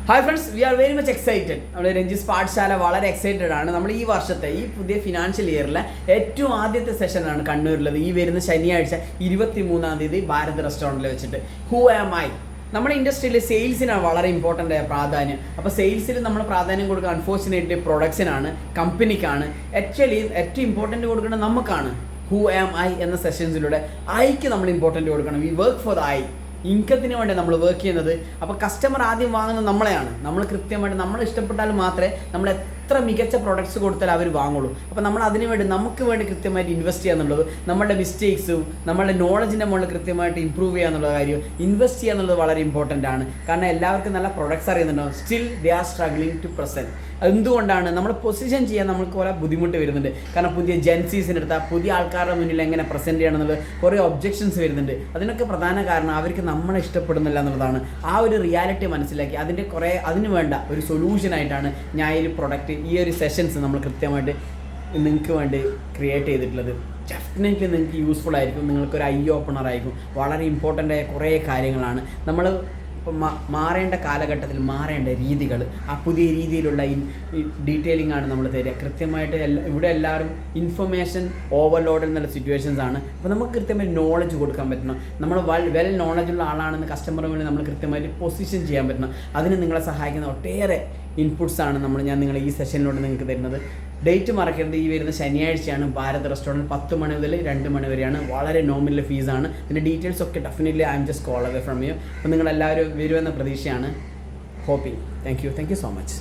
Hi friends, we are very much excited. നമ്മൾ രഞ്ജിസ് പാഠശാല വളരെ excited ആണ്. നമ്മൾ ഈ വർഷത്തെ ഈ പുതിയ ഫിനാൻഷ്യൽ ഇയറിലെ ഏറ്റവും ആദ്യത്തെ സെഷനാണ് കണ്ണൂരിലുള്ളത്. ഈ വരുന്ന ശനിയാഴ്ച 23-ാം തീയതി ഭാരത് റെസ്റ്റോറൻറ്റിൽ വെച്ചിട്ട്. Who am I? നമ്മുടെ ഇൻഡസ്ട്രിയിൽ സെയിൽസിനാണ് വളരെ ഇമ്പോർട്ടൻ്റ് ആയ പ്രാധാന്യം. അപ്പോൾ സെയിൽസിൽ നമ്മൾ പ്രാധാന്യം കൊടുക്കുക അൺഫോർച്ചുനേറ്റ്ലി പ്രൊഡക്ഷനാണ്, കമ്പനിക്കാണ്. ആക്ച്വലി ഏറ്റവും ഇമ്പോർട്ടൻ്റ് കൊടുക്കേണ്ടത് നമുക്കാണ്. ഹൂ ആം ഐ എന്ന സെഷൻസിലൂടെ ഐക്ക് നമ്മൾ ഇമ്പോർട്ടൻ്റ് കൊടുക്കണം. We work for the I. ഇൻകത്തിന് വേണ്ടി നമ്മൾ വർക്ക് ചെയ്യുന്നത്. അപ്പോൾ കസ്റ്റമർ ആദ്യം വാങ്ങുന്നത് നമ്മളെയാണ്. നമ്മൾ കൃത്യമായിട്ട് നമ്മൾ ഇഷ്ടപ്പെട്ടാൽ മാത്രമേ നമ്മൾ എത്ര മികച്ച പ്രൊഡക്ട്സ് കൊടുത്താൽ അവർ വാങ്ങുള്ളൂ. അപ്പോൾ നമ്മൾ അതിന് വേണ്ടി നമുക്ക് വേണ്ടി കൃത്യമായിട്ട് ഇൻവെസ്റ്റ് ചെയ്യുക എന്നുള്ളത്, നമ്മളുടെ മിസ്റ്റേക്സും നമ്മളുടെ നോളജിൻ്റെ മുകളിൽ കൃത്യമായിട്ട് ഇമ്പ്രൂവ് ചെയ്യുക എന്നുള്ള കാര്യം, ഇൻവെസ്റ്റ് ചെയ്യുക എന്നുള്ളത് വളരെ ഇമ്പോർട്ടൻ്റ് ആണ്. കാരണം എല്ലാവർക്കും നല്ല പ്രൊഡക്ട്സ് അറിയുന്നുണ്ടാവും, still they are struggling to present. എന്തുകൊണ്ടാണ്? നമ്മൾ പൊസിഷൻ ചെയ്യാൻ നമുക്ക് കുറേ ബുദ്ധിമുട്ട് വരുന്നുണ്ട്. കാരണം പുതിയ ജെൻസീസിൻ്റെ അടുത്ത് പുതിയ ആൾക്കാരുടെ മുന്നിൽ എങ്ങനെ പ്രസൻറ്റ് ചെയ്യണം എന്നുള്ളത് കുറേ ഒബ്ജെക്ഷൻസ് വരുന്നുണ്ട്. അതിനൊക്കെ പ്രധാന കാരണം അവർക്ക് നമ്മളെ ഇഷ്ടപ്പെടുന്നില്ല എന്നുള്ളതാണ്. ആ ഒരു റിയാലിറ്റി മനസ്സിലാക്കി അതിന് വേണ്ട ഒരു സൊല്യൂഷനായിട്ടാണ് ഞാൻ ഈ പ്രൊഡക്റ്റ്, ഈ ഒരു സെഷൻസ് നമ്മൾ കൃത്യമായിട്ട് നിങ്ങൾക്ക് വേണ്ടി ക്രിയേറ്റ് ചെയ്തിട്ടുള്ളത്. ഡെഫിനറ്റ്ലി നിങ്ങൾക്ക് യൂസ്ഫുൾ ആയിരിക്കും. നിങ്ങൾക്കൊരു ഐ ഓപ്പണർ ആയിരിക്കും. വളരെ ഇമ്പോർട്ടൻ്റ് ആയ കുറേ കാര്യങ്ങളാണ്. നമ്മൾ ഇപ്പം മാറേണ്ട കാലഘട്ടത്തിൽ മാറേണ്ട രീതികൾ, ആ പുതിയ രീതിയിലുള്ള ഡീറ്റെയിലിംഗ് ആണ് നമ്മൾ തരിക. കൃത്യമായിട്ട് ഇവിടെ എല്ലാവരും ഇൻഫർമേഷൻ ഓവർലോഡ് എന്നുള്ള സിറ്റുവേഷൻസ് ആണ്. അപ്പോൾ നമുക്ക് കൃത്യമായിട്ട് നോളജ് കൊടുക്കാൻ പറ്റണം. നമ്മൾ വെൽ നോളജുള്ള ആളാണെന്ന് കസ്റ്റമറിന് വേണ്ടി നമ്മൾ കൃത്യമായിട്ട് പൊസിഷൻ ചെയ്യാൻ പറ്റണം. അതിന് നിങ്ങളെ സഹായിക്കുന്ന ഒട്ടേറെ ഇൻപുട്സാണ് ഞാൻ നിങ്ങളെ ഈ സെഷനിലൂടെ നിങ്ങൾക്ക് തരുന്നത്. ഡേറ്റ് മറക്കരുത്. ഈ വരുന്ന ശനിയാഴ്ചയാണ് ഭാരത് റെസ്റ്റോറൻറ്റ്. 10 മണി മുതൽ 2 മണി വരെയാണ്. വളരെ നോമിനൽ ഫീസാണ്. പിന്നെ ഡീറ്റെയിൽസ് ഒക്കെ definitely I'm just call away from you. അപ്പോൾ നിങ്ങളെല്ലാവരും വരുമെന്ന പ്രതീക്ഷയാണ്. Hoping. Thank you so much.